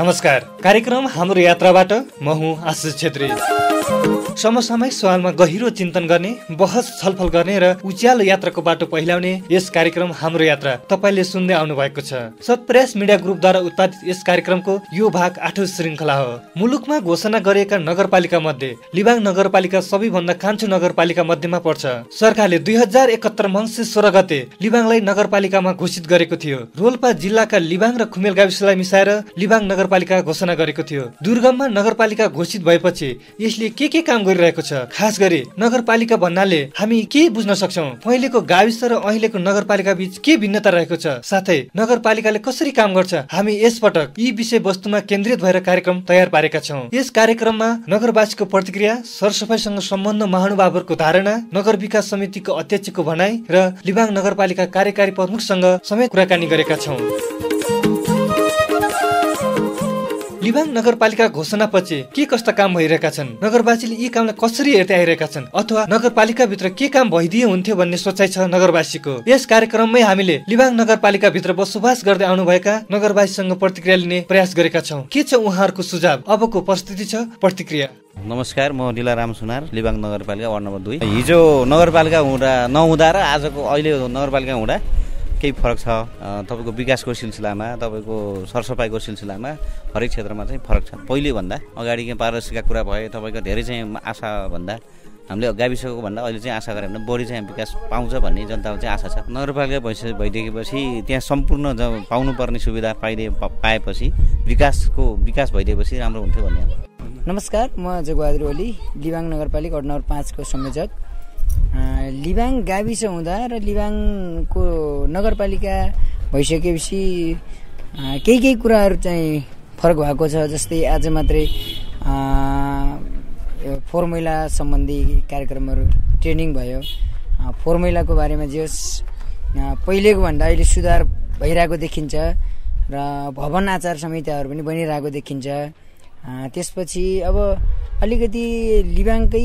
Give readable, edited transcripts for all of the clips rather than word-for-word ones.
नमस्कार, कार्यक्रम हाम्रो यात्राबाट म हुँ आशिष छेत्री। समसामयिक सवालमा गहिरो चिन्तन गर्ने, बहस छलफल गर्ने र उज्यालो यात्राको बाटो पहिल्याउने यस कार्यक्रम हाम्रो यात्रा तपाईले सुन्दै आउनु भएको छ। सत्प्रयास मिडिया ग्रुपद्वारा उत्पादित यस कार्यक्रमको यो भाग 8औं श्रृङ्खला हो। मुलुकमा घोषणा गरिएका नगरपालिका मध्ये लिबाङ नगरपालिका सबैभन्दा कान्छो नगरपालिका मध्येमा पर्छ। सरकारले 2071 मङ्सिर 16 गते लिबाङलाई नगरपालिकामा घोषित गरेको थियो। रोल्पा जिल्लाका लिबाङ र खुमेल गाविसलाई मिसाएर लिबाङ नगरपालिका घोषणा गरेको थियो। दुर्गममा नगरपालिका घोषित भएपछि यसले के काम गरिरहेको छ, खास गरी नगरपालिका भन्नाले हामी के बुझ्न सक्छौं, पहिलेको गाविस र अहिलेको नगरपालिका बीच के भिन्नता रहेको छ, साथै नगरपालिकाले कसरी काम गर्छ, हामी यसपटक यी विषय वस्तुमा केन्द्रित भएर कार्यक्रम तयार पारेका छौं। यस कार्यक्रममा नगरवासीको प्रतिक्रिया, सरसफाइसँग सम्बन्ध महानुभावहरूको धारणा, नगर विकास समितिको अध्यक्षको भनाई र लिबाङ नगरपालिका कार्यकारी प्रमुखसँग समेत कुराकानी गरेका छौं। लिबाङ नगरपालिका घोषणापछि के कस्ता काम भइरहेका छन्, नगरवासीले यी कामलाई कसरी हेर्दै आइरहेका छन्, अथवा नगरपालिका भित्र के काम भइदिए हुन्थ्यो भन्ने सोचाइ छ नगरवासीको। यस कार्यक्रममै हामीले लिबाङ नगरपालिका भित्र बसोबास गर्दै आउनुभएका नगरवासीसँग प्रतिक्रिया लिने प्रयास गरेका छौं। के छ उहाँहरूको सुझाव, अबको परिस्थिति छ प्रतिक्रिया। नमस्कार, म लीलाराम सुनार, लिबाङ नगरपालिका वार्ड नम्बर 2। हिजो नगरपालिका नहुँदा र आजको अहिले नगरपालिका हुँदा केही फरक छ। तपाईँको विकासको सिलसिलामा, तपाईँको सरसफाइको सिलसिलामा हरेक क्षेत्रमा चाहिँ फरक छ। पहिले भन्दा अगाडि पारदर्शिता कुरा भए, तपाईँको धेरै चाहिँ आशा भन्दा हामीले गाविसको भन्दा अहिले चाहिँ आशा गऱ्यो भने बढी चाहिँ विकास पाउँछ भन्ने जनताको चाहिँ आशा छ। नगरपालिका भइदिएपछि त्यहाँ सम्पूर्ण पाउनुपर्ने सुविधा पाएपछि विकास भइदिएपछि राम्रो हुन्थ्यो भन्ने। नमस्कार, म जगबहादुर ओली, लिबाङ नगरपालिका वार्ड नम्बर 5 को संयोजक। लिबाङ गाविस हुँदा र लिबाङको नगरपालिका भइसकेपछि केही कुराहरू चाहिँ फरक भएको छ। जस्तै आज मात्रै फोहोर मैला सम्बन्धी कार्यक्रमहरू ट्रेनिङ भयो। फोहोर मैलाको बारेमा जे होस् पहिलेको भन्दा अहिले सुधार भइरहेको देखिन्छ र भवन आचार संहिताहरू पनि बनिरहेको देखिन्छ। त्यसपछि अब अलिकति लिबाङकै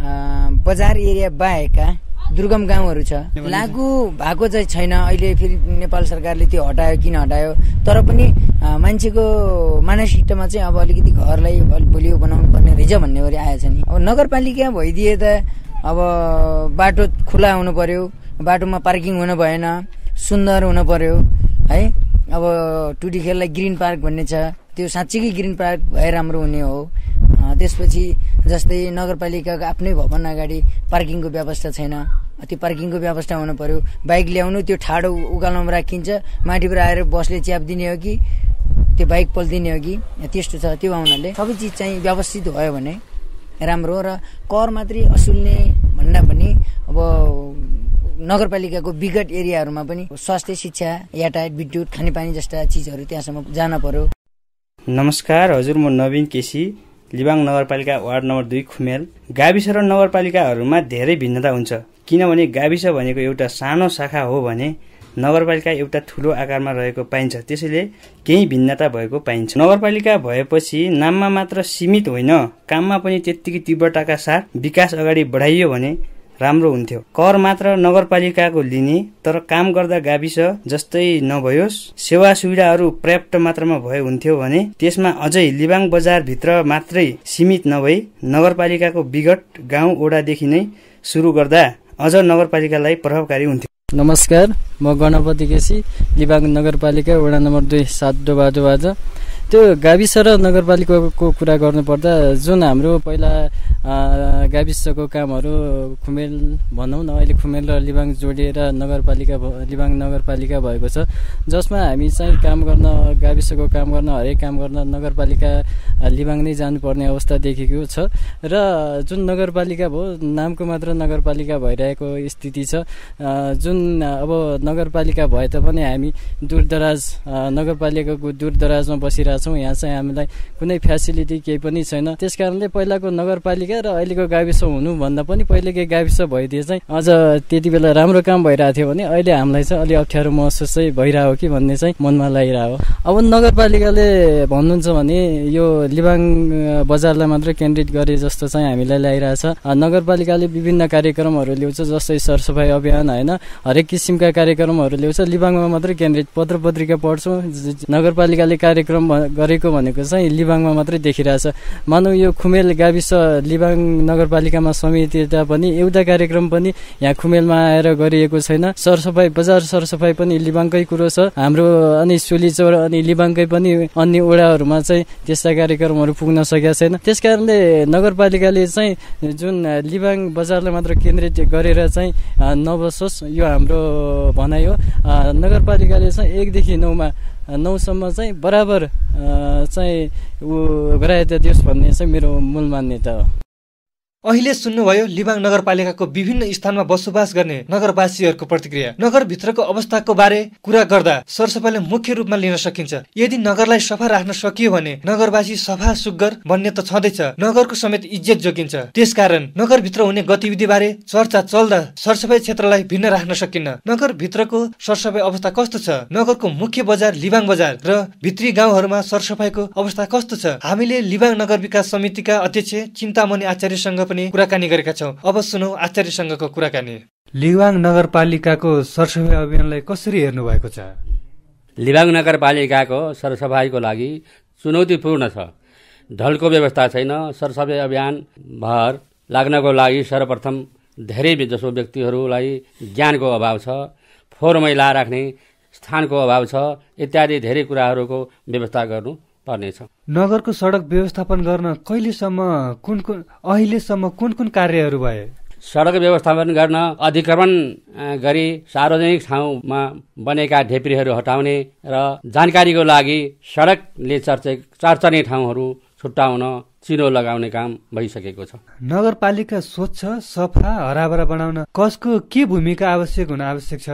बजार एरिया बाहेकका दुर्गम गाउँहरू छ, लागू भएको चाहिँ छैन। अहिले फेरि नेपाल सरकारले त्यो हटायो, किन हटायो, तर पनि मान्छेको मानसिकतामा चाहिँ अब अलिकति घरलाई बलियो बनाउनु पर्ने रहेछ भन्ने गरी आएछ नि। अब नगरपालिका भइदिए त अब बाटो खुला हुनु पर्यो, बाटोमा पार्किङ हुन भएन, सुन्दर हुन पर्यो है। अब टुटीखेललाई ग्रिन पार्क भन्ने छ, त्यो साँच्चीकै ग्रिन पार्क भए राम्रो हुने हो। त्यसपछि जस्तै नगरपालिकाको आफ्नै भवन अगाडि पार्किङको व्यवस्था छैन, त्यो पार्किङको व्यवस्था हुनु पर्यो। बाइक ल्याउनु, त्यो ठाडो उकालोमा राखिन्छ, माथिबाट आएर बसले च्याप दिने हो कि त्यो बाइक पल्दिने हो कि, त्यस्तो छ। त्यो हुनाले सबै चिज चाहिँ व्यवस्थित भयो भने राम्रो। र कर मात्रै असुल्ने भन्दा पनि अब नगरपालिकाको विगत एरियाहरूमा पनि स्वास्थ्य, शिक्षा, यातायात, विद्युत, खानेपानी जस्ता चिजहरू त्यहाँसम्म जान पर्यो। नमस्कार, हजुर म नवीन केसी, लिबाङ नगरपालिका वार्ड नम्बर 2 खुमेल। गाविस र नगरपालिकाहरूमा धेरै भिन्नता हुन्छ, किनभने गाविस भनेको एउटा सानो शाखा हो भने नगरपालिका एउटा ठुलो आकारमा रहेको पाइन्छ, त्यसैले केही भिन्नता भएको पाइन्छ। नगरपालिका भएपछि नाममा मात्र सीमित होइन, काममा पनि त्यत्तिकै तीव्रताका साथ विकास अगाडि बढाइयो भने राम्रो हुन्थ्यो। कर मात्र नगरपालिकाको लिने, तर काम गर्दा गाविस जस्तै नभयोस्, सेवा सुविधाहरू पर्याप्त मात्रामा भए हुन्थ्यो भने त्यसमा अझै लिबाङ बजार भित्र मात्रै सीमित नभई नगरपालिकाको विगत गाउँ ओडादेखि नै सुरु गर्दा अझ नगरपालिकालाई प्रभावकारी हुन्थ्यो। नमस्कार, म गणपति केसी, लिबाङ नगरपालिका वडा नम्बर 2 7 डोबाजोबाजा। त्यो गाविस र नगरपालिकाको कुरा गर्नुपर्दा जुन हाम्रो पहिला गाविसको कामहरू खुमेल भनौँ न, अहिले खुमेल र लिबाङ जोडिएर लिबाङ नगरपालिका भएको छ, जसमा हामी चाहिँ काम गर्न, गाविसको काम गर्न, हरेक काम गर्न नगरपालिका लिबाङ नै जानुपर्ने अवस्था देखेको छ। र जुन नगरपालिका भयो, नामको मात्र नगरपालिका भइरहेको स्थिति छ। जुन अब नगरपालिका भए तापनि हामी दूरदराज, नगरपालिकाको दूरदराजमा बसिरहेछौँ। यहाँ चाहिँ हामीलाई कुनै फ्यासिलिटी केही पनि छैन। त्यसकारणले पहिलाको नगरपालिका नगरपालिका र अहिलेको गाविस हुनुभन्दा पनि पहिलेकै गाविस भइदिए चाहिँ अझ त्यति बेला राम्रो काम भइरहेको थियो भने अहिले हामीलाई चाहिँ अलि अप्ठ्यारो महसुस चाहिँ भइरहेको कि भन्ने चाहिँ मनमा लागिरहेको। अब नगरपालिकाले भन्नुहुन्छ भने यो लिबाङ बजारलाई मात्रै केन्द्रित गरे जस्तो चाहिँ हामीलाई लागिरहेछ। नगरपालिकाले विभिन्न कार्यक्रमहरू ल्याउँछ, जस्तै सरसफाइ अभियान होइन, हरेक किसिमका कार्यक्रमहरू ल्याउँछ। लिबाङमा मात्रै केन्द्रित पत्र पत्रिका पढ्छौँ, नगरपालिकाले कार्यक्रम गरेको भनेको चाहिँ लिबाङमा मात्रै देखिरहेछ। मानौ यो खुमेल गाविस लिबाङ नगरपालिकामा समिति पनि एउटा कार्यक्रम पनि यहाँ खुमेलमा आएर गरिएको छैन। सरसफाइ बजार सरसफाइ पनि लिबाङकै कुरो छ हाम्रो, अनि सोलीचौर अनि लिबाङकै पनि अन्य वडाहरूमा चाहिँ त्यस्ता कार्यक्रमहरू पुग्न सकेका छैन। त्यसकारणले नगरपालिकाले चाहिँ जुन लिबाङ बजारलाई मात्र केन्द्रित गरेर चाहिँ नबसोस्, यो हाम्रो भनाइ हो। नगरपालिकाले चाहिँ 1 देखि 9 सम्म चाहिँ बराबर चाहिँ गरायता दियोस् भन्ने चाहिँ मेरो मूल मान्यता हो। अहिले सुन्नुभयो लिबाङ नगरपालिकाको विभिन्न स्थानमा बसोबास गर्ने नगरवासीहरूको प्रतिक्रिया। नगरभित्रको अवस्थाको बारे कुरा गर्दा सरसफाइलाई मुख्य रूपमा लिन सकिन्छ। यदि नगरलाई सफा राख्न सकियो भने नगरवासी सफा सुग्घर बन्ने त छँदैछ, नगरको समेत इज्जत जोगिन्छ। त्यसकारण नगरभित्र हुने गतिविधि बारे चर्चा चल्दा सरसफाइ क्षेत्रलाई भिन्न राख्न सकिन्न। नगरभित्रको सरसफाइ अवस्था कस्तो छ, नगरको मुख्य बजार लिबाङ बजार र भित्री गाउँहरूमा सरसफाइको अवस्था कस्तो छ, हामीले लिबाङ नगर विकास समितिका अध्यक्ष चिन्तामणि आचार्यसँग पनि कुराकानी गरेका छौँ। अब सुनौ आचार्यसँगको कुराकानी। लिबाङ नगरपालिकाको सरसफाइ अभियानलाई कसरी हेर्नु भएको छ? लिबाङ नगरपालिकाको सरसफाइको लागि चुनौतीपूर्ण छ। ढलको व्यवस्था छैन। सरसफाइ अभियान भर लाग्नको लागि सर्वप्रथम धेरै जसो व्यक्तिहरूलाई ज्ञानको अभाव छ, फोहोर मैला राख्ने स्थानको अभाव छ, इत्यादि धेरै कुराहरूको व्यवस्था गर्नु पर्नेछ। नगरको सडक व्यवस्थापन गर्न अहिलेसम्म कुन कार्यहरू भए? सडक व्यवस्थापन गर्न अधिक्रमण गरी सार्वजनिक ठाउँमा बनेका ढेप्रीहरू हटाउने र जानकारीको लागि सडकले चर्चने ठाउँहरू छुट्याउन चिनो लगाउने काम भइसकेको छ। नगरपालिका स्वच्छ सफा हराभरा बनाउन कसको के भूमिका आवश्यक हुन आवश्यक छ?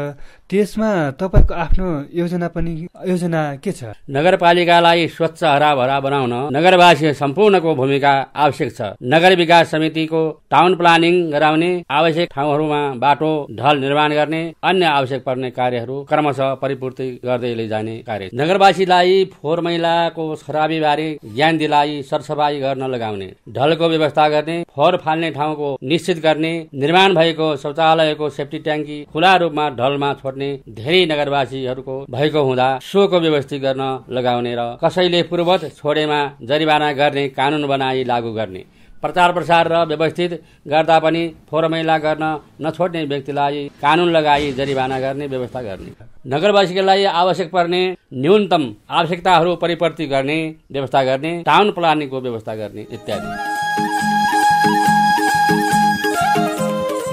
त्यसमा तपाईँको आफ्नो योजना के छ? नगरपालिकालाई स्वच्छ हराभरा बनाउन नगरवासी सम्पूर्णको भूमिका आवश्यक छ। नगर विकास समितिको टाउन प्लानिङ गराउने, आवश्यक ठाउँहरूमा बाटो ढल निर्माण गर्ने, अन्य आवश्यक पर्ने कार्यहरू क्रमशः परिपूर्ति गर्दै लैजाने कार्य। नगरवासीलाई फोहोर मैलाको खराबी बारे ज्ञान दिलाई सरसफाई गर्न लगाउने, ढलको व्यवस्था गर्ने, फोहोर फाल्ने ठाउँको निश्चित गर्ने, निर्माण भएको शौचालयको सेफ्टी ट्याङ्की खुला रूपमा ढलमा छोड्ने धेरै नगरवासीहरूको भएको हुँदा सोको व्यवस्थित गर्न लगाउने र कसैले पूर्ववत छोडेमा जरिवाना गर्ने कानून बनाई लागू गर्ने, प्रचार प्रसार र व्यवस्थित गर्दा पनि फोहोर मैला गर्न नछोड्ने व्यक्तिलाई कानून लगाई जरिवाना गर्ने व्यवस्था गर्ने, नगरवासीलाई आवश्यक पर्ने न्यूनतम आवश्यकताहरू परिपूर्ति गर्ने व्यवस्था गर्ने, टाउन प्लानिङको व्यवस्था गर्ने इत्यादि।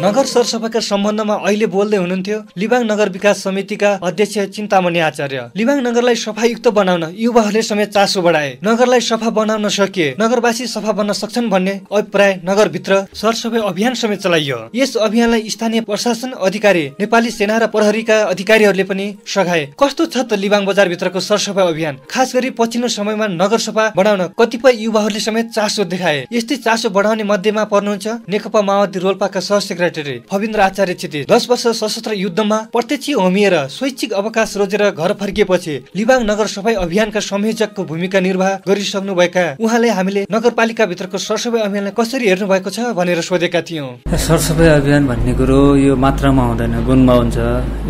नगर सरसफाइका सम्बन्धमा अहिले बोल्दै हुनुहुन्थ्यो लिबाङ नगर विकास समितिका अध्यक्ष चिन्तामणि आचार्य। लिबाङ नगरलाई सफायुक्त बनाउन युवाहरूले समेत चासो बढाए। नगरलाई सफा बनाउन सकिए नगरवासी सफा बन्न सक्छन् भन्ने अभिप्राय नगरभित्र सरसफाइ अभियान समेत चलाइयो। यस अभियानलाई स्थानीय प्रशासन अधिकारी, नेपाली सेना र प्रहरीका अधिकारीहरूले पनि सघाए। कस्तो छ त लिबाङ बजारभित्रको सरसफाइ अभियान? खास गरी पछिल्लो समयमा नगर सफा बनाउन कतिपय युवाहरूले समेत चासो देखाए। यस्तै चासो बढाउने मध्येमा पर्नुहुन्छ नेकपा माओवादी रोल्पाका सहसेक्रेटरी भविन्द्र आचार्य छेत्री। 10 वर्ष सशस्त्र युद्धमा प्रत्यक्ष होमिएर स्वैच्छिक अवकाश रोजेर घर फर्किएपछि लिबाङ नगर सफाइ अभियानका संयोजकको भूमिका निर्वाह गरिसक्नुभएका उहाँले हामीले नगरपालिका भित्रको सरसफाइ अभियानलाई कसरी हेर्नु भएको छ भनेर सोधेका थियौँ। सरसफाइ अभियान भन्ने कुरो यो मात्रामा हुँदैन, गुणमा हुन्छ।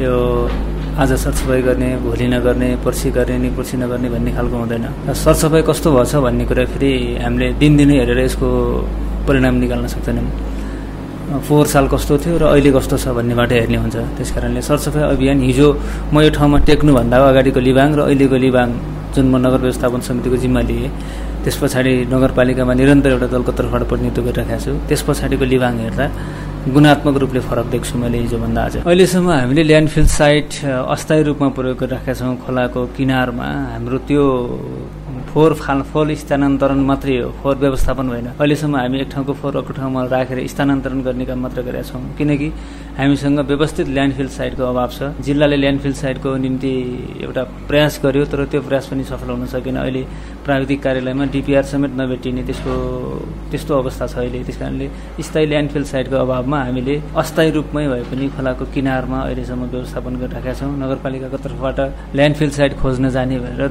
यो आज सरसफाइ गर्ने, भोलि नगर्ने, पर्सि गर्ने नि पर्सि नगर्ने भन्ने खालको हुँदैन। सरसफाइ कस्तो भएछ भन्ने कुरा फेरि हामीले दिनदिनै हेरेर यसको परिणाम निकाल्न सक्दैनौँ। 4 साल कस्तो थियो र अहिले कस्तो छ भन्नेबाट हेर्ने हुन्छ। त्यसकारणले सरसफाइ अभियान हिजो म यो ठाउँमा टेक्नुभन्दा अगाडिको लिबाङ र अहिलेको लिबाङ जुन म नगर व्यवस्थापन समितिको जिम्मा लिएँ, त्यस पछाडि नगरपालिकामा निरन्तर एउटा दलको तर्फबाट प्रतिनिधित्व गरिरहेको छु। त्यस पछाडिको लिबाङ हेर्दा गुणात्मक रूपले फरक देख्छु मैले हिजोभन्दा आज। अहिलेसम्म हामीले ल्यान्डफिल साइट अस्थायी रूपमा प्रयोग गरिराखेका छौँ। खोलाको किनारमा हाम्रो त्यो फोहोर स्थानान्तरण मात्रै हो, फोहोर व्यवस्थापन होइन। अहिलेसम्म हामी एक ठाउँको फोहोर अर्को ठाउँमा राखेर स्थानान्तरण गर्ने काम मात्र गरेका छौँ, किनकि हामीसँग व्यवस्थित ल्यान्डफिल साइटको अभाव छ। जिल्लाले ल्यान्डफिल साइटको निम्ति एउटा प्रयास गर्यो, तर त्यो प्रयास पनि सफल हुन सकेन। अहिले प्राविधिक कार्यालयमा डिपिआर समेत नभेटिने त्यस्तो अवस्था छ अहिले। त्यस कारणले स्थायी ल्यान्डफिल साइटको अभावमा हामीले अस्थायी रूपमै भए पनि खोलाको किनारमा अहिलेसम्म व्यवस्थापन गरिराखेका छौँ। नगरपालिकाको तर्फबाट ल्यान्डफिल साइट खोज्न जाने भनेर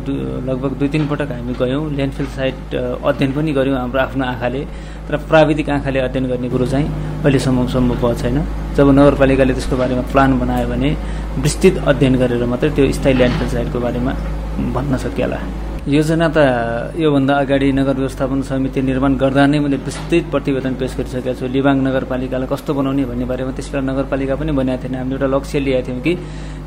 लगभग 2-3 पटक हामी गयौँ। ल्यान्डफिल साइट अध्ययन पनि गऱ्यौँ हाम्रो आफ्नो आँखाले, तर प्राविधिक आँखाले अध्ययन गर्ने कुरो चाहिँ अहिलेसम्म सम्भव भएको छैन। जब नगरपालिकाले त्यसको बारेमा प्लान बनायो भने विस्तृत अध्ययन गरेर मात्रै त्यो स्थायी ल्यान्डफिल साइटको बारेमा भन्न सकिएला। योजना त योभन्दा अगाडि नगर व्यवस्थापन समिति निर्माण गर्दा नै मैले विस्तृत प्रतिवेदन पेश गरिसकेको छु। लिबाङ नगरपालिकालाई कस्तो बनाउने भन्ने बारेमा त्यसबेला नगरपालिका पनि भनेको थिएन। हामीले एउटा लक्ष्य लिएका थियौँ कि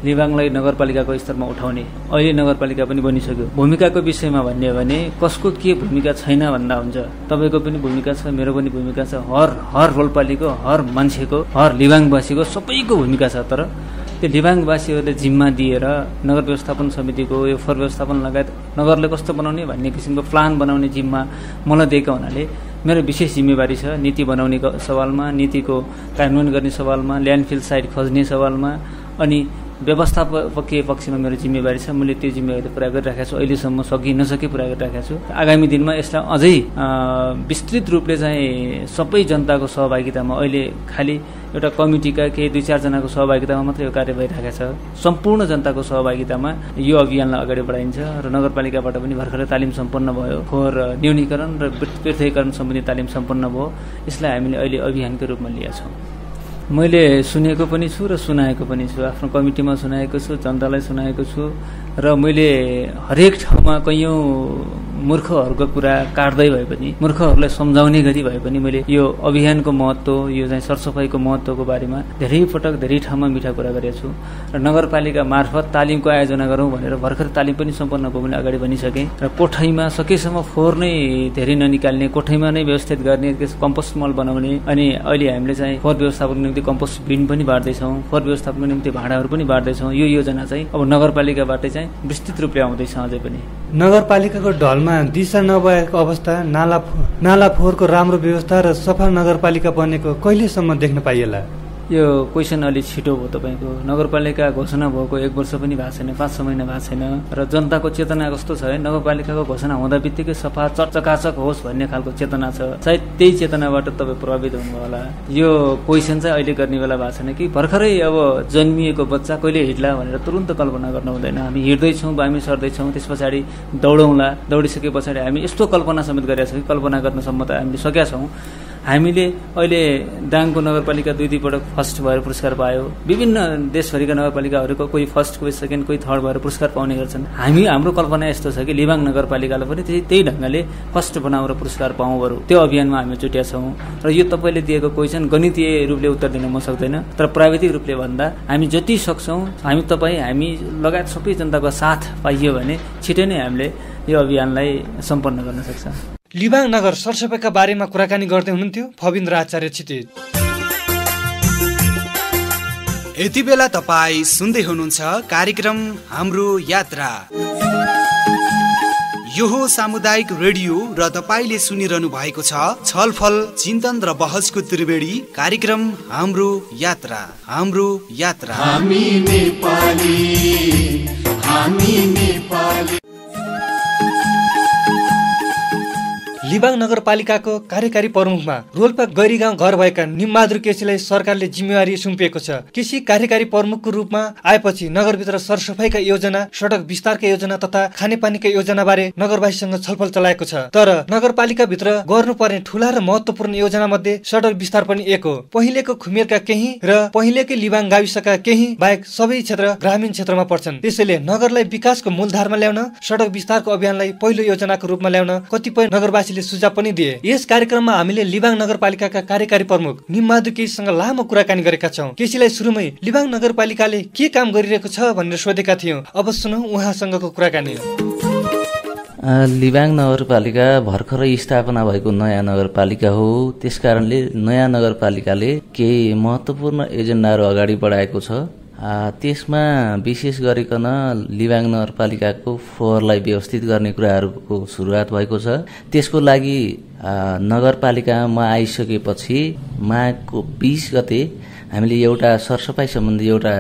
लिबाङलाई नगरपालिकाको स्तरमा उठाउने। अहिले नगरपालिका पनि बनिसक्यो। भूमिकाको विषयमा भन्ने हो भने कसको के भूमिका छैन भन्दा हुन्छ। तपाईँको पनि भूमिका छ, मेरो पनि भूमिका छ, हर रोल्पालीको, हर मान्छेको, हर लिबाङवासीको सबैको भूमिका छ। तर त्यो लिबाङवासीहरूले जिम्मा दिएर नगर व्यवस्थापन समितिको यो फोहोर व्यवस्थापन लगायत नगरले कस्तो बनाउने भन्ने किसिमको प्लान बनाउने जिम्मा मलाई दिएको हुनाले मेरो विशेष जिम्मेवारी छ नीति बनाउने सवालमा, नीतिको कार्यान्वयन गर्ने सवालमा, ल्यान्डफिल साइट खोज्ने सवालमा, अनि व्यवस्थापकीय पक्षमा मेरो जिम्मेवारी छ। मैले त्यो जिम्मेवारी पुरा गरिराखेको छु। अहिलेसम्म नसके पुरा गरिराखेको छु। आगामी दिनमा यसलाई अझै विस्तृत रूपले चाहिँ सबै जनताको सहभागितामा, अहिले खालि एउटा कमिटीका केही 2-4 जनाको सहभागितामा मात्रै यो कार्य भइरहेको छ। सम्पूर्ण जनताको सहभागितामा यो अभियानलाई अगाडि बढाइन्छ र नगरपालिकाबाट पनि भर्खरै तालिम सम्पन्न भयो। फोहोर न्यूनीकरण र पृथकीकरण सम्बन्धी तालिम सम्पन्न भयो। यसलाई हामीले अहिले अभियानको रूपमा लिएका छौँ। मैले सुनेको पनि छु र सुनाएको पनि छु। आफ्नो कमिटीमा सुनाएको छु, जनतालाई सुनाएको छु र मैले हरेक ठाउँमा कैयौँ मूर्खहरूको कुरा काट्दै भए पनि, मूर्खहरूलाई सम्झाउने गरी भए पनि मैले यो अभियानको महत्त्व, यो चाहिँ सरसफाइको महत्त्वको बारेमा धेरै पटक धेरै ठाउँमा मिठा कुरा गरेको छु। र नगरपालिका मार्फत तालिमको आयोजना गरौँ भनेर भर्खर तालिम पनि सम्पन्न भयो, मैले अगाडि भनिसकेँ। र कोठैमा सकेसम्म फोहोर नै धेरै ननिकाल्ने, कोठैमा नै व्यवस्थित गर्ने, कम्पोस्ट मल बनाउने, अनि अहिले हामीले चाहिँ फोहोर व्यवस्थापनको निम्ति कम्पोस्ट बिन पनि बाँड्दैछौँ, फोहोर व्यवस्थापनको निम्ति भाँडाहरू पनि बाँड्दैछौँ। यो योजना चाहिँ अब नगरपालिकाबाटै चाहिँ विस्तृत रूपले आउँदैछ। अझै पनि नगरपालिकाको ढलमा दिशा नभएको अवस्था, नाला फोहोरको राम्रो व्यवस्था र सफा नगरपालिका बनेको कहिलेसम्म देख्न पाइएला? यो क्वेसन अलि छिटो भयो तपाईँको। नगरपालिका घोषणा भएको 1 वर्ष पनि भएको छैन, 5-6 महिना भएको छैन। र जनताको चेतना कस्तो छ है, नगरपालिकाको घोषणा हुँदा बित्तिकै सफा चकाचक होस् भन्ने खालको चेतना छ। सायद त्यही चेतनाबाट तपाईँ प्रभावित हुनुभयो होला। यो क्वेसन चाहिँ अहिले गर्ने बेला भएको छैन कि भर्खरै अब जन्मिएको बच्चा कहिले हिँड्ला भनेर तुरुन्त कल्पना गर्न हुँदैन। हामी हिँड्दैछौँ, बामी सर्दैछौँ, त्यस पछाडि दौडौँला, दौडिसके पछाडि हामी यस्तो कल्पना समेत गरेका छौँ कि कल्पना गर्नसम्म त हामीले सकेका छौँ। हामीले अहिले दाङको नगरपालिका 2 पटक फर्स्ट भएर पुरस्कार पायो। विभिन्न देशभरिका नगरपालिकाहरूको कोही फर्स्ट, कोही सेकेन्ड, कोही थर्ड भएर पुरस्कार पाउने गर्छन्। हाम्रो कल्पना यस्तो छ कि लिबाङ नगरपालिकालाई पनि त्यही ढङ्गले फर्स्ट बनाऊ र पुरस्कार पाऊँ बरु, त्यो अभियानमा हामी जुटेका छौँ। र यो तपाईँले दिएको क्वेसन गणितीय रूपले उत्तर दिन म सक्दैन, तर प्राविधिक रूपले भन्दा हामी जति सक्छौँ, हामी लगायत सबै जनताको साथ पाइयो भने छिटै नै हामीले यो अभियानलाई सम्पन्न गर्न सक्छ। लिबाङ नगर सरसफाइका बारेमा कुराकानी गर्दै हुनुहुन्थ्यो फबिन्द्र आचार्य क्षितिज। यति बेला तपाईँ सुन्दै हुनुहुन्छ कार्यक्रम हाम्रो यात्रा। यो हो सामुदायिक रेडियो र तपाईँले सुनिरहनु भएको छ छलफल, चिन्तन र बहसको त्रिवेणी कार्यक्रम हाम्रो यात्रा। हाम्रो यात्रा हामी नेपाली, हामी नेपाली। लिबाङ नगरपालिकाको कार्यकारी प्रमुखमा रोल्पा गैरीगाउँ घर भएका निमबहादुर केसीलाई सरकारले जिम्मेवारी सुम्पिएको छ। केसी कार्यकारी प्रमुखको रूपमा आएपछि नगरभित्र सरसफाइका योजना, सडक विस्तारका योजना तथा खानेपानीका योजना बारे नगरवासीसँग छलफल चलाएको छ। तर नगरपालिका भित्र गर्नुपर्ने ठूला र महत्वपूर्ण योजना मध्ये सडक विस्तार पनि एक हो। पहिलेको खुमेरका केही र पहिलेकै लिबाङ गाविसका केही बाहेक सबै क्षेत्र ग्रामीण क्षेत्रमा पर्छन्। त्यसैले नगरलाई विकासको मूलधारमा ल्याउन सडक विस्तारको अभियानलाई पहिलो योजनाको रूपमा ल्याउन कतिपय नगरवासीले सुझाव पनि दिए। यस कार्यक्रममा हामीले लिबाङ नगरपालिकाका कार्यकारी प्रमुख निमबहादुर केसीसँग लामो कुराकानी गरेका छौँ। केसीलाई सुरुमै लिबाङ नगरपालिकाले के काम गरिरहेको छ भनेर सोधेका थियौँ। अब सुनौ उहाँसँगको कुराकानी। लिबाङ नगरपालिका भर्खरै स्थापना भएको नयाँ नगरपालिका हो। त्यसकारणले नयाँ नगरपालिकाले केही महत्त्वपूर्ण एजेन्डाहरू अगाडि बढाएको छ। त्यसमा विशेष गरिकन लिबाङ नगरपालिकाको फोहोरलाई व्यवस्थित गर्ने कुराहरूको सुरुवात भएको छ। त्यसको लागि नगरपालिकामा म आइसकेपछि माघको 20 गते हामीले एउटा सरसफाई सम्बन्धी एउटा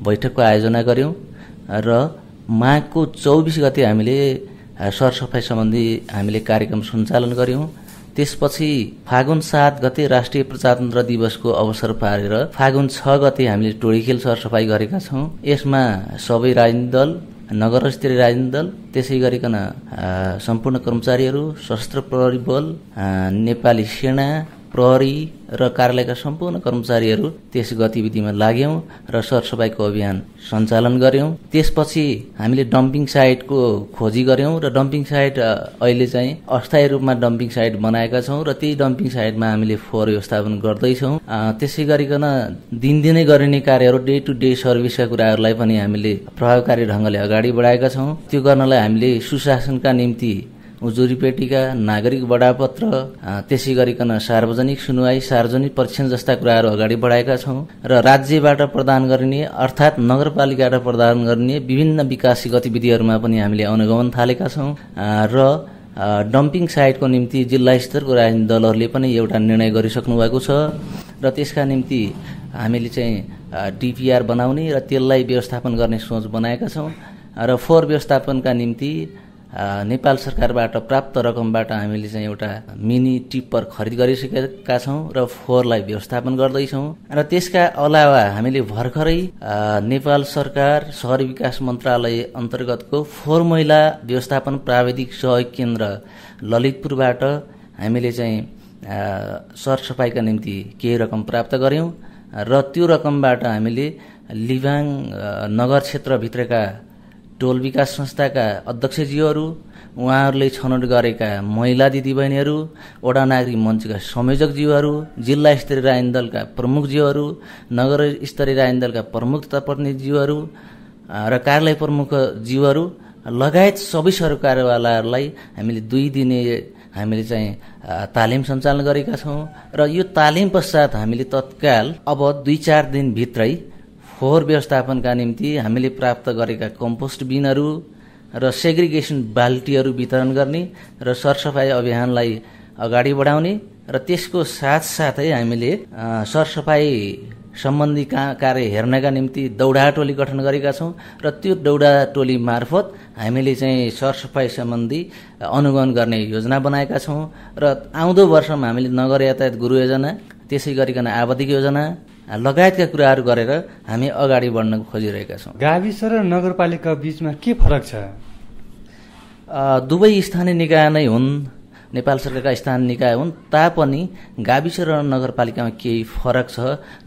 बैठकको आयोजना गऱ्यौँ र माघको 24 गते हामीले सरसफाई सम्बन्धी हामीले कार्यक्रम सञ्चालन गऱ्यौँ। त्यसपछि फागुन 7 गते राष्ट्रिय प्रजातन्त्र दिवसको अवसर पारेर फागुन 6 गते हामीले टोडीखेल सरसफाई गरेका छौँ। यसमा सबै राजनीतिक दल, नगर स्तरीय राजनीतिक दल, त्यसै गरिकन सम्पूर्ण कर्मचारीहरू, सशस्त्र प्रहरी बल, नेपाली सेना, प्रहरी र कार्यालयका सम्पूर्ण कर्मचारीहरू त्यस गतिविधिमा लाग्यौं र सरसफाईको अभियान सञ्चालन गर्यौं। त्यसपछि हामीले डम्पिङ साइटको खोजी गर्यौं र डम्पिङ साइट अहिले चाहिँ अस्थायी रूपमा डम्पिङ साइट बनाएका छौं र त्यही डम्पिङ साइटमा हामीले फोहोर व्यवस्थापन गर्दैछौं। त्यसै गरिकन दिनदिनै गरिने कार्यहरू, डे टु डे सर्भिसका कुराहरूलाई पनि हामीले प्रभावकारी ढंगले अगाडि बढाएका छौं। त्यो गर्नलाई हामीले सुशासनका निम्ति उजुरी पेटिका, नागरिक बडापत्र, त्यसै गरिकन सार्वजनिक सुनवाई, सार्वजनिक परीक्षण जस्ता कुराहरू अगाडि बढाएका छौं र राज्यबाट प्रदान गरिने अर्थात् नगरपालिकाबाट प्रदान गरिने विभिन्न विकास गतिविधिहरूमा पनि हामीले अनुगमन थालेका छौं र डम्पिङ साइटको निम्ति जिल्ला स्तरको राजनीतिक दलहरूले पनि एउटा निर्णय गरिसक्नु भएको छ र त्यसका निम्ति हामीले चाहिँ डिपिआर बनाउने र त्यसलाई व्यवस्थापन गर्ने सोच बनाएका छौं र फोहोर व्यवस्थापनका निम्ति नेपाल सरकारबाट प्राप्त रकमबाट हामीले चाहिँ एउटा मिनी टिप्पर खरिद गरिसकेका छौं र फोहोरलाई व्यवस्थापन गर्दैछौं र त्यसका अलावा हामीले भर्खरै नेपाल सरकार शहरी विकास मन्त्रालय अन्तर्गतको फोहोर मैला व्यवस्थापन प्राविधिक सहयोग केन्द्र ललितपुरबाट हामीले चाहिँ सरसफाइका निम्ति केही रकम प्राप्त गर्यौं र त्यो रकमबाट हामीले लिबाङ नगर क्षेत्रभित्रका टोल विकास संस्थाका अध्यक्षज्यूहरू, उहाँहरूले छनौट गरेका महिला दिदीबहिनीहरू, वडा नागरिक मञ्चका संयोजकज्यूहरू, जिल्ला स्तरीय राजनीतिक दलका प्रमुखज्यूहरू, नगर स्तरीय राजनीतिक दलका प्रमुख तथा प्रतिनिधिज्यूहरू र कार्यालय प्रमुखज्यूहरू लगायत सबै सरकारवालाहरूलाई हामीले 2 दिने हामीले चाहिँ तालिम सञ्चालन गरेका छौं र यो तालिम पश्चात हामीले तत्काल अब 2-4 दिन भित्रै फोहोर व्यवस्थापनका निम्ति हामीले प्राप्त गरेका कम्पोस्ट बिनहरू र सेग्रिगेसन बाल्टीहरू वितरण गर्ने र सरसफाई अभियानलाई अगाडि बढाउने र त्यसको साथसाथै हामीले सरसफाई सम्बन्धी कार्य हेर्नका निम्ति दौडा टोली गठन गरेका छौं र त्यो दौडा टोली मार्फत हामीले चाहिँ सरसफाई सम्बन्धी अनुगमन गर्ने योजना बनाएका छौं र आउँदो वर्षमा हामीले नगर यातायात गुरु योजना, त्यसै गरिकन आवधिक योजना लगायतका कुराहरू गरेर हामी अगाडि बढ्न खोजिरहेका छौं। गाविस र नगरपालिका बीचमा के फरक छ? दुवै स्थानीय निकाय नै हुन्, नेपाल सरकारका स्थानीय निकाय हुन्, तापनि गाविस र नगरपालिकामा केही फरक छ।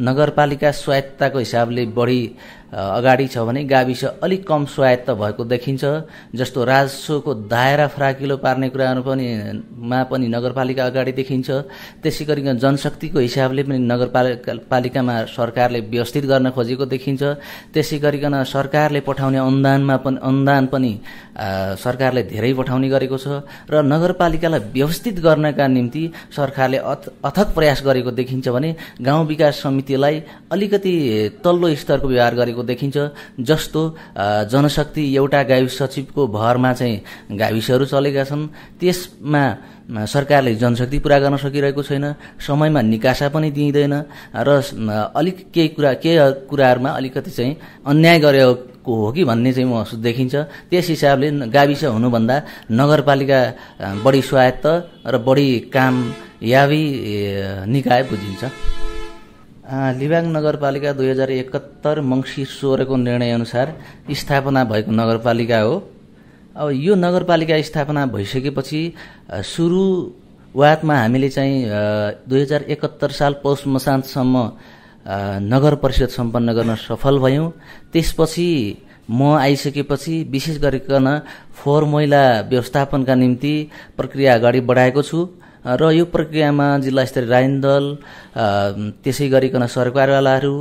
नगरपालिका स्वायत्तताको हिसाबले बढी अगाडि छ भने गाविस अलिक कम स्वायत्त भएको देखिन्छ। जस्तो राजस्वको दायरा फराकिलो पार्ने कुराहरू पनि नगरपालिका अगाडि देखिन्छ। त्यसै गरिकन जनशक्तिको हिसाबले पनि नगरपालिकामा सरकारले व्यवस्थित गर्न खोजेको देखिन्छ। त्यसै गरिकन सरकारले पठाउने अनुदान पनि सरकारले धेरै पठाउने गरेको छ र नगरपालिकालाई व्यवस्थित गर्नका निम्ति सरकारले अथक प्रयास गरेको देखिन्छ भने गाउँ विकास समितिलाई अलिकति तल्लो स्तरको व्यवहार गरेको देखिन्छ। जस्तो जनशक्ति एउटा गाविस सचिवको भरमा चाहिँ गाविसहरू चलेका छन्, त्यसमा सरकारले जनशक्ति पुरा गर्न सकिरहेको छैन, समयमा निकासा पनि दिइँदैन र अलिक केही कुराहरूमा अलिकति चाहिँ अन्याय गरेको हो कि भन्ने चाहिँ महसुस देखिन्छ। त्यस हिसाबले गाविस हुनुभन्दा नगरपालिका बढी स्वायत्त र बढी कामयाबी निकाय बुझिन्छ। लिबाङ नगरपालिका 2071 मङ्सिर 16 को निर्णय अनुसार स्थापना भएको नगरपालिका हो। अब यो नगरपालिका स्थापना भइसकेपछि सुरुवातमा हामीले चाहिँ 2071 साल पौष मसान्तसम्म नगर परिषद सम्पन्न गर्न सफल भयौं। त्यसपछि म आइसकेपछि विशेष गरिकन फोहोर मैला व्यवस्थापनका निम्ति प्रक्रिया अगाडि बढाएको छु र यो प्रक्रियामा जिल्ला स्तरीय राजनीतिक दल, त्यसै गरिकन सरकारवालाहरू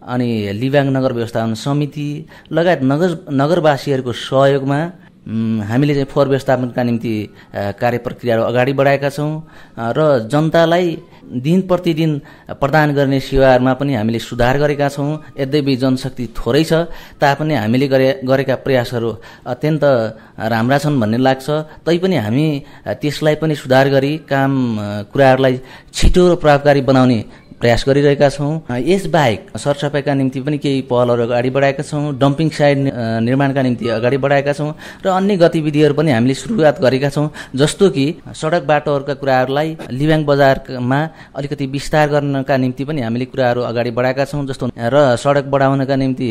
अनि लिबाङ नगर व्यवस्थापन समिति लगायत नगरवासीहरूको सहयोगमा हामीले चाहिँ फोहोर व्यवस्थापनका निम्ति कार्य प्रक्रियाहरू अगाडि बढाएका छौँ र जनतालाई दिन प्रतिदिन प्रदान गर्ने सेवाहरूमा पनि हामीले सुधार गरेका छौँ। यद्यपि जनशक्ति थोरै छ तापनि हामीले गरेका प्रयासहरू अत्यन्त राम्रा छन् भन्ने लाग्छ। तैपनि हामी त्यसलाई पनि सुधार गरी काम कुराहरूलाई छिटो र प्रभावकारी बनाउने प्रयास गरिरहेका छौँ। यसबाहेक सरसफाइका निम्ति पनि केही पहलहरू अगाडि बढाएका छौँ। डम्पिङ साइट निर्माणका निम्ति अगाडि बढाएका छौँ र अन्य गतिविधिहरू पनि हामीले सुरुवात गरेका छौँ। जस्तो कि सडक बाटोहरूका कुराहरूलाई लिबाङ बजारमा अलिकति विस्तार गर्नका निम्ति पनि हामीले कुराहरू अगाडि बढाएका छौँ। जस्तो र सडक बढाउनका निम्ति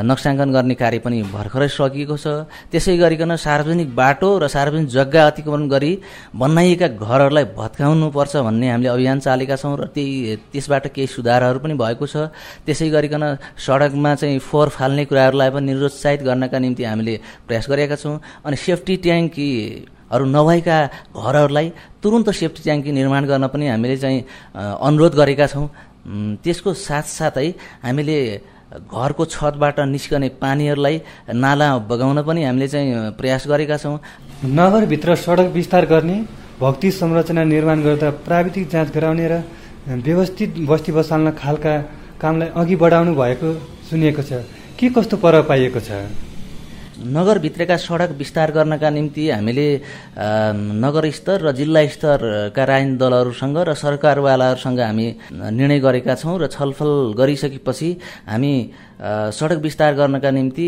नक्साङ्कन गर्ने कार्य पनि भर्खरै सकिएको छ। त्यसै गरिकन सार्वजनिक बाटो र सार्वजनिक जग्गा अतिक्रमण गरी बनाइएका घरहरूलाई भत्काउनुपर्छ भन्ने हामीले अभियान चालेका छौँ र त्यसबाट केही सुधारहरू पनि भएको छ। त्यसै गरिकन सडकमा चाहिँ फोहोर फाल्ने कुराहरूलाई पनि निरुत्साहित गर्नका निम्ति हामीले प्रयास गरेका छौँ। अनि सेफ्टी ट्याङ्कीहरू नभएका घरहरूलाई तुरुन्त सेफ्टी ट्याङ्की निर्माण गर्न पनि हामीले चाहिँ अनुरोध गरेका छौँ। त्यसको साथसाथै हामीले घरको छतबाट निस्कने पानीहरूलाई नाला बगाउन पनि हामीले चाहिँ प्रयास गरेका छौँ। नगरभित्र सडक विस्तार गर्ने, भौतिक संरचना निर्माण गर्दा प्राविधिक जाँच गराउने र व्यवस्थित बस्ती बसाल्न खालका कामलाई अघि बढाउनु भएको सुनिएको छ। के कस्तो परवाह पाइएको छ? नगरभित्रका सडक विस्तार गर्नका निम्ति हामीले नगर स्तर र जिल्ला स्तरका राजनीतिक दलहरूसँग र सरकारवालाहरूसँग हामी निर्णय गरेका छौँ र छलफल गरिसकेपछि हामी सडक विस्तार गर्नका निम्ति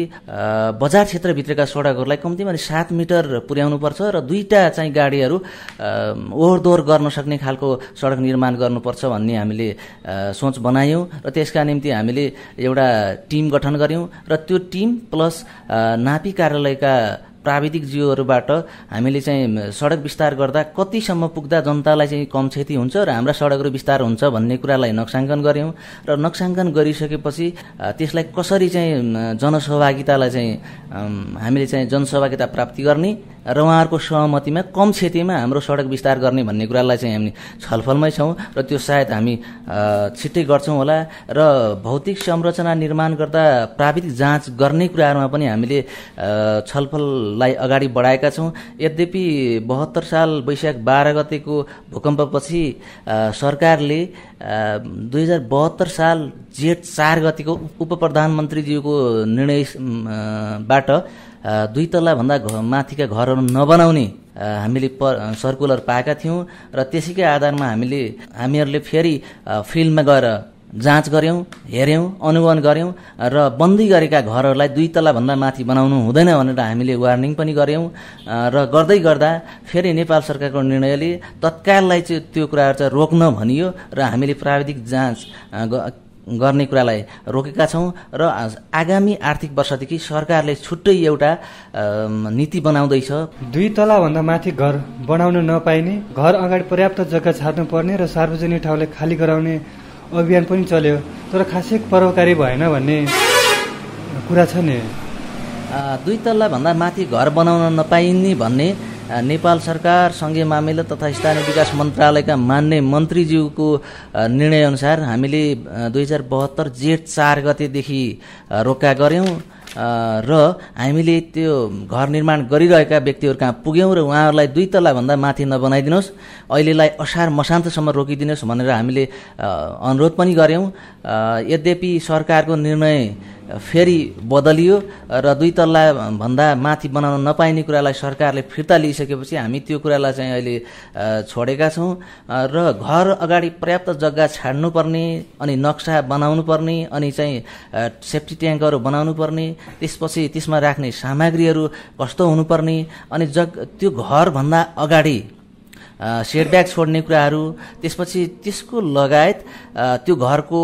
बजार क्षेत्रभित्रका सडकहरूलाई कम्तीमा 7 मिटर पुर्याउनुपर्छ र 2टा चाहिँ गाडीहरू ओहोरदोहोर गर्न सक्ने खालको सडक निर्माण गर्नुपर्छ भन्ने हामीले सोच बनायौँ र त्यसका निम्ति हामीले एउटा टिम गठन गर्यौँ र त्यो टिम प्लस नापी कार्यालयका प्राविधिक जीवहरूबाट हामीले चाहिँ सडक विस्तार गर्दा कतिसम्म पुग्दा जनतालाई चाहिँ कम क्षति हुन्छ र हाम्रा सडकहरू विस्तार हुन्छ भन्ने कुरालाई नक्साङ्कन गर्यौँ र नक्साङ्कन गरिसकेपछि त्यसलाई कसरी चाहिँ जनसहभागितालाई चाहिँ हामीले चाहिँ जनसहभागिता प्राप्ति गर्ने र उहाँहरूको सहमतिमा कम क्षतिमा हाम्रो सडक विस्तार गर्ने भन्ने कुरालाई चाहिँ हामी छलफलमै छौँ र त्यो सायद हामी छिट्टै गर्छौँ होला। र भौतिक संरचना निर्माण गर्दा प्राविधिक जाँच गर्ने कुराहरूमा पनि हामीले छलफललाई अगाडि बढाएका छौँ। यद्यपि 72 साल वैशाख 12 गतेको भूकम्पपछि सरकारले 2072 साल जेठ 4 गतेको उप प्रधानमन्त्रीज्यूको निर्णयबाट 2 तल्लाभन्दा माथिका घरहरू नबनाउने हामीले सर्कुलर पाएका थियौँ र त्यसैकै आधारमा हामीहरूले फेरि फिल्डमा गएर जाँच गऱ्यौँ, हेऱ्यौँ, अनुगमन गऱ्यौँ र बन्दी गरेका घरहरूलाई 2 तल्लाभन्दा माथि बनाउनु हुँदैन भनेर हामीले वार्निङ पनि गऱ्यौँ र गर्दै गर्दा फेरि नेपाल सरकारको निर्णयले तत्काललाई चाहिँ त्यो कुराहरू चाहिँ रोक्न भनियो र हामीले प्राविधिक जाँच गर्ने कुरालाई रोकेका छौँ र आगामी आर्थिक वर्षदेखि सरकारले छुट्टै एउटा नीति बनाउँदैछ। 2 तलाभन्दा माथि घर बनाउन नपाइने, घर अगाडि पर्याप्त जग्गा छाड्नुपर्ने र सार्वजनिक ठाउँलाई खाली गराउने अभियान पनि चल्यो, तर खासै प्रभावकारी भएन भन्ने कुरा छ नि। 2 तल्लाभन्दा माथि घर बनाउन नपाइने भन्ने नेपाल सरकार सङ्घीय मामिला तथा स्थानीय विकास मन्त्रालयका मान्य मन्त्रीज्यूको निर्णयअनुसार हामीले 2072 जेठ 4 गतेदेखि रोका गऱ्यौँ र हामीले त्यो घर निर्माण गरिरहेका व्यक्तिहरू कहाँ पुग्यौँ र उहाँहरूलाई 2 तल्लाभन्दा माथि नबनाइदिनुहोस्, अहिलेलाई असार मसान्तसम्म रोकिदिनुहोस् भनेर हामीले अनुरोध पनि गऱ्यौँ। यद्यपि सरकारको निर्णय फेरि बदलियो र 2 तल्लाभन्दा माथि बनाउन नपाइने कुरालाई सरकारले फिर्ता लिइसकेपछि हामी त्यो कुरालाई चाहिँ अहिले छोडेका छौँ र घर अगाडि पर्याप्त जग्गा छाड्नुपर्ने, अनि नक्सा बनाउनु पर्ने, अनि चाहिँ सेफ्टी ट्याङ्कहरू बनाउनु पर्ने, त्यसपछि त्यसमा राख्ने सामग्रीहरू कस्तो हुनुपर्ने, अनि त्यो घरभन्दा अगाडि सेडब्याक छोड्ने कुराहरू, त्यसपछि त्यसको लगायत त्यो घरको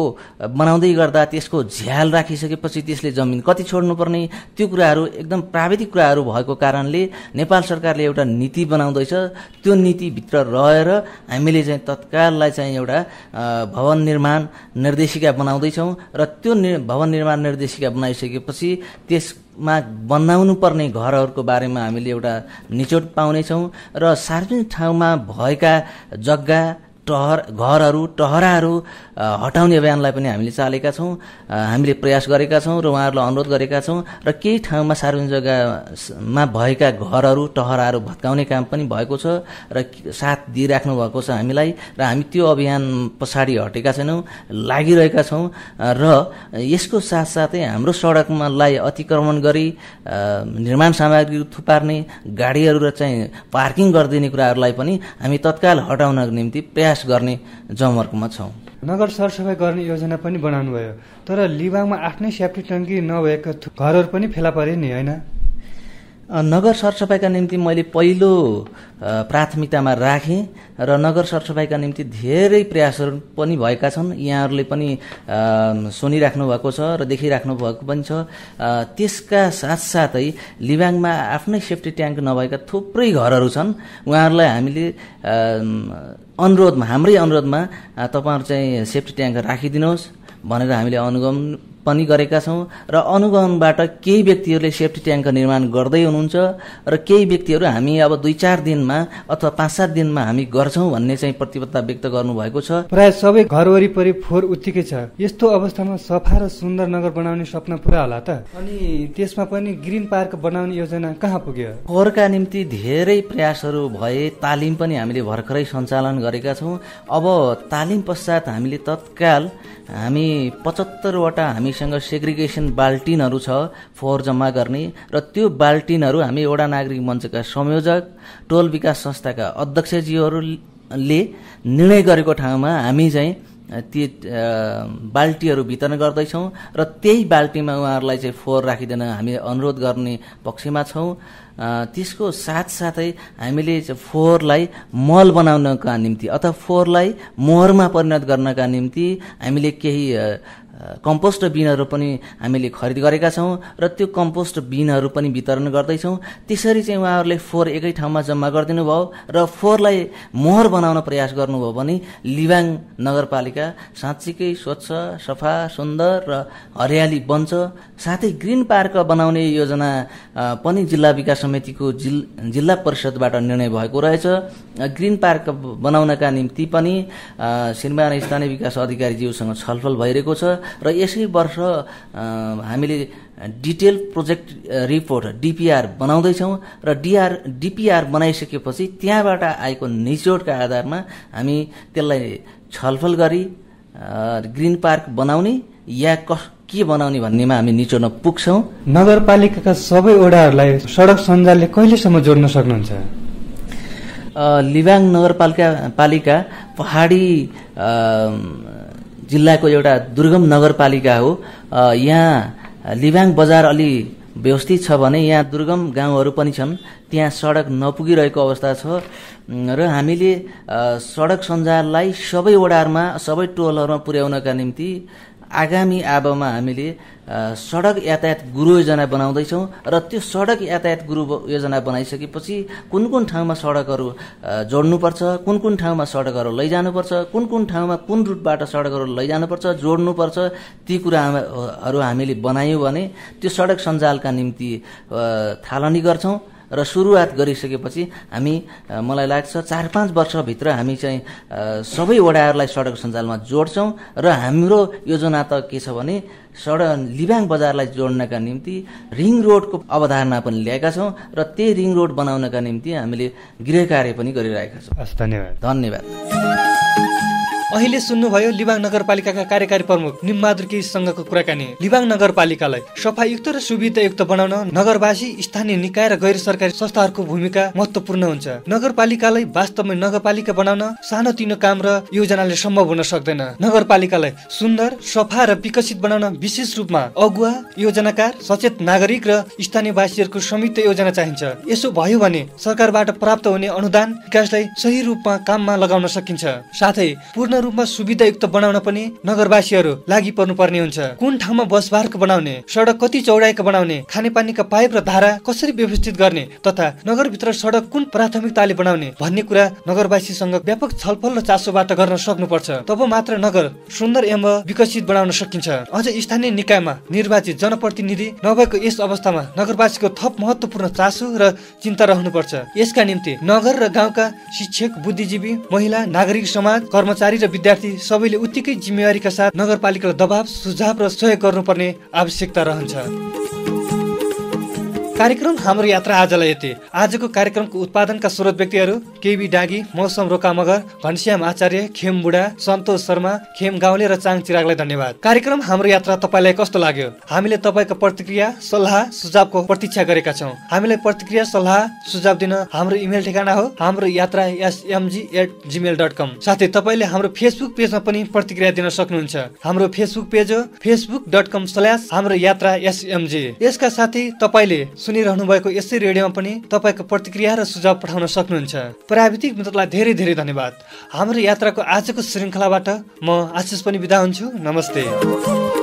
बनाउँदै गर्दा त्यसको झ्याल राखिसकेपछि त्यसले जमिन कति छोड्नुपर्ने, त्यो कुराहरू एकदम प्राविधिक कुराहरू भएको कारणले नेपाल सरकारले एउटा नीति बनाउँदैछ। त्यो नीतिभित्र रहेर हामीले चाहिँ तत्काललाई चाहिँ एउटा भवन निर्माण निर्देशिका बनाउँदैछौँ र त्यो भवन निर्माण निर्देशिका बनाइसकेपछि त्यसमा बनाउनु पर्ने घरहरूको बारेमा हामीले एउटा निचोड पाउनेछौँ र सार्वजनिक ठाउँमा भएका जग्गा घरहरू टहराहरू हटाउने अभियानलाई पनि हामीले चालेका छौँ, हामीले प्रयास गरेका छौँ र उहाँहरूलाई अनुरोध गरेका छौँ र केही ठाउँमा सार्वजनिक जग्गामा भएका घरहरू टहराहरू भत्काउने काम पनि भएको छ र साथ दिइराख्नु भएको छ हामीलाई र हामी त्यो अभियान पछाडि हटेका छैनौँ, लागिरहेका छौँ र यसको साथसाथै हाम्रो सडकमालाई अतिक्रमण गरी निर्माण सामग्री थुपार्ने गाडीहरू चाहिँ पार्किङ गरिदिने कुराहरूलाई पनि हामी तत्काल हटाउनको निम्ति प्रयास गर्ने जमर्कोमा छौँ। नगर सरसफाइ गर्ने योजना पनि बनाउनु भयो, तर लिबाङमा आफ्नै सेफ्टी ट्याङ्की नभएका घरहरू पनि फेला परे नि, होइन? नगर सरसफाइका निम्ति मैले पहिलो प्राथमिकतामा राखेँ र नगर सरसफाइका निम्ति धेरै प्रयासहरू पनि भएका छन्। यहाँहरूले पनि सुनिराख्नु भएको छ र देखिराख्नु भएको पनि छ। त्यसका साथसाथै लिबाङमा आफ्नै सेफ्टी ट्याङ्क नभएका थुप्रै घरहरू छन्। उहाँहरूलाई हामीले हाम्रै अनुरोधमा तपाईँहरू चाहिँ सेफ्टी ट्याङ्क राखिदिनुहोस् भनेर हामीले अनुगमन पनि गरेका छौँ र अनुगमनबाट केही व्यक्तिहरूले सेफ्टी ट्याङ्क निर्माण गर्दै हुनुहुन्छ र केही व्यक्तिहरू हामी अब 2-4 दिनमा अथवा 5-7 दिनमा हामी गर्छौँ भन्ने चाहिँ प्रतिबद्धता व्यक्त गर्नुभएको छ। प्राय सबै घर वरिपरि फोहोर उत्तिकै छ। यस्तो अवस्थामा सफा र सुन्दर नगर बनाउने सपना पुरा होला त? अनि त्यसमा पनि ग्रिन पार्क बनाउने योजना कहाँ पुग्यो? फोहोरका निम्ति धेरै प्रयासहरू भए, तालिम पनि हामीले भर्खरै सञ्चालन गरेका छौँ। अब तालिम पश्चात हामीले तत्काल 75वटा हामीसँग सेग्रिगेसन बाल्टिनहरू छ फोहोर जम्मा गर्ने र त्यो बाल्टिनहरू हामी वडा नागरिक मञ्चका संयोजक, टोल विकास संस्थाका अध्यक्षज्यूहरूले निर्णय गरेको ठाउँमा हामी चाहिँ ती बाल्टीहरू वितरण गर्दैछौँ र त्यही बाल्टीमा उहाँहरूलाई चाहिँ फोहोर राखिदिन हामी अनुरोध गर्ने पक्षमा छौँ। त्यसको साथसाथै हामीले फोहोरलाई मल बनाउनका निम्ति अथवा फोहोरलाई मोहरमा परिणत गर्नका निम्ति हामीले केही कम्पोस्ट बिनहरू पनि हामीले खरिद गरेका छौँ र त्यो कम्पोस्ट बिनहरू पनि वितरण गर्दैछौँ। त्यसरी चाहिँ उहाँहरूले फोहोर एकै ठाउँमा जम्मा गरिदिनु भयो र फोहोरलाई मोहर बनाउन प्रयास गर्नुभयो भने लिबाङ नगरपालिका साँच्चीकै स्वच्छ, सफा, सुन्दर र हरियाली बन्छ। साथै ग्रिन पार्क बनाउने योजना पनि जिल्ला विकास समितिको जिल्ला परिषदबाट निर्णय भएको रहेछ। ग्रिन पार्क बनाउनका निम्ति पनि श्रीमान स्थानीय विकास अधिकारीज्यूसँग छलफल भइरहेको छ र यसै वर्ष हामीले डिटेल प्रोजेक्ट रिपोर्ट डिपिआर बनाउँदैछौँ र डिपिआर बनाइसकेपछि त्यहाँबाट आएको निचोडका आधारमा हामी त्यसलाई छलफल गरी ग्रिन पार्क बनाउने या के बनाउने भन्नेमा हामी निचोड्न पुग्छौँ। नगरपालिकाका सबै वडाहरूलाई सडक सञ्जालले कहिलेसम्म जोड्न सक्नुहुन्छ? लिबाङ नगरपालिका पहाडी जिल्लाको एउटा दुर्गम नगरपालिका हो। यहाँ लिबाङ बजार अलि व्यवस्थित छ भने यहाँ दुर्गम गाउँहरू पनि छन्, त्यहाँ सडक नपुगिरहेको अवस्था छ र हामीले सडक सञ्जाललाई सबै वडाहरूमा सबै टोलहरूमा पुर्याउनका निम्ति आगामी आबोमा हामीले सडक यातायात गुरु योजना बनाउँदैछौँ र त्यो सडक यातायात गुरु योजना बनाइसकेपछि कुन कुन ठाउँमा सडकहरू जोड्नुपर्छ, कुन कुन ठाउँमा सडकहरू लैजानुपर्छ, कुन कुन ठाउँमा कुन रुटबाट सडकहरू लैजानुपर्छ, जोड्नुपर्छ, ती कुराहरू हामीले बनायौँ भने त्यो सडक सञ्जालका निम्ति थालनी गर्छौँ र सुरुवात गरिसकेपछि हामी मलाई लाग्छ 4-5 वर्षभित्र हामी चाहिँ सबै वडाहरूलाई सडक सञ्जालमा जोड्छौँ र हाम्रो योजना त के छ भने लिबाङ बजारलाई जोड्नका निम्ति रिङ रोडको अवधारणा पनि ल्याएका छौँ र त्यही रिङ रोड बनाउनका निम्ति हामीले गृह कार्य पनि गरिरहेका छौँ। धन्यवाद। अहिले सुन्नुभयो लिबाङ नगरपालिकाका कार्यकारी प्रमुख निमबहादुर केसीसँगको कुराकानी। लिबाङ नगरपालिकालाई सफायुक्त र सुविधायुक्त बनाउन नगरवासी, स्थानीय निकाय र गैर सरकारी संस्थाहरूको भूमिका महत्त्वपूर्ण हुन्छ। नगरपालिकालाई वास्तवमै नगरपालिका बनाउन सानोतिनो काम र योजनाले सम्भव हुन सक्दैन। नगरपालिकालाई सुन्दर, सफा र विकसित बनाउन विशेष रूपमा अगुवा, योजनाकार, सचेत नागरिक र स्थानीयवासीहरूको संयुक्त योजना चाहिन्छ। यसो भयो भने सरकारबाट प्राप्त हुने अनुदान विकासलाई सही रूपमा काममा लगाउन सकिन्छ। साथै पूर्ण रूपमा सुविधायुक्त बनाउन पनि नगरवासीहरू लागि पर्नुपर्ने हुन्छ। कुन ठाउँमा बसबारको बनाउने, सडक कति चौडाइको बनाउने, खानेपानीका पाइप र धारा कसरी व्यवस्थित गर्ने तथा नगरभित्र सडक कुन प्राथमिकताले बनाउने भन्ने कुरा नगरवासीसँग व्यापक छलफल र चासोबाट गर्न सक्नुपर्छ। तब मात्र नगर सुन्दर एवं विकसित बनाउन सकिन्छ। अझ स्थानीय निकायमा निर्वाचित जनप्रतिनिधि नभएको यस अवस्थामा नगरवासीको थप महत्त्वपूर्ण चासो र चिन्ता रहनुपर्छ। यसका निम्ति नगर र गाउँका शिक्षक, बुद्धिजीवी, महिला, नागरिक समाज, कर्मचारी र विद्यार्थी सबैले उत्तिकै जिम्मेवारीका साथ नगरपालिकालाई दबाव, सुझाव र सहयोग गर्नुपर्ने आवश्यकता रहन्छ। कार्यक्रम हाम्रो यात्रा आजलाई यति। आजको कार्यक्रमको उत्पादनका स्रोत व्यक्तिहरू केबी डागी, मौसम रोका मगर, घनश्याम आचार्य, खेम बुढा, सन्तोष शर्मा, खेम गाउँले र चाङ चिरागलाई धन्यवाद। कार्यक्रम हाम्रो यात्रा तपाईँलाई कस्तो लाग्यो? हामीले तपाईँको प्रतिक्रिया, सल्लाह, सुझावको प्रतीक्षा गरेका छौँ। हामीलाई प्रतिक्रिया, सल्लाह, सुझाव दिन हाम्रो इमेल ठेगाना हो हाम्रो यात्रा smg@gmail.com। साथै तपाईँले हाम्रो फेसबुक पेजमा पनि प्रतिक्रिया दिन सक्नुहुन्छ। हाम्रो फेसबुक पेज हो facebook.com/हाम्रो यात्रा smg। यसका साथै तपाईँले सुनिरहनु भएको यसै रेडियोमा पनि तपाईँको प्रतिक्रिया र सुझाव पठाउन सक्नुहुन्छ। प्राविधिक मित्रलाई धेरै धेरै धन्यवाद। हाम्रो यात्राको आजको श्रृङ्खलाबाट म आशिष पनि बिदा हुन्छु। नमस्ते।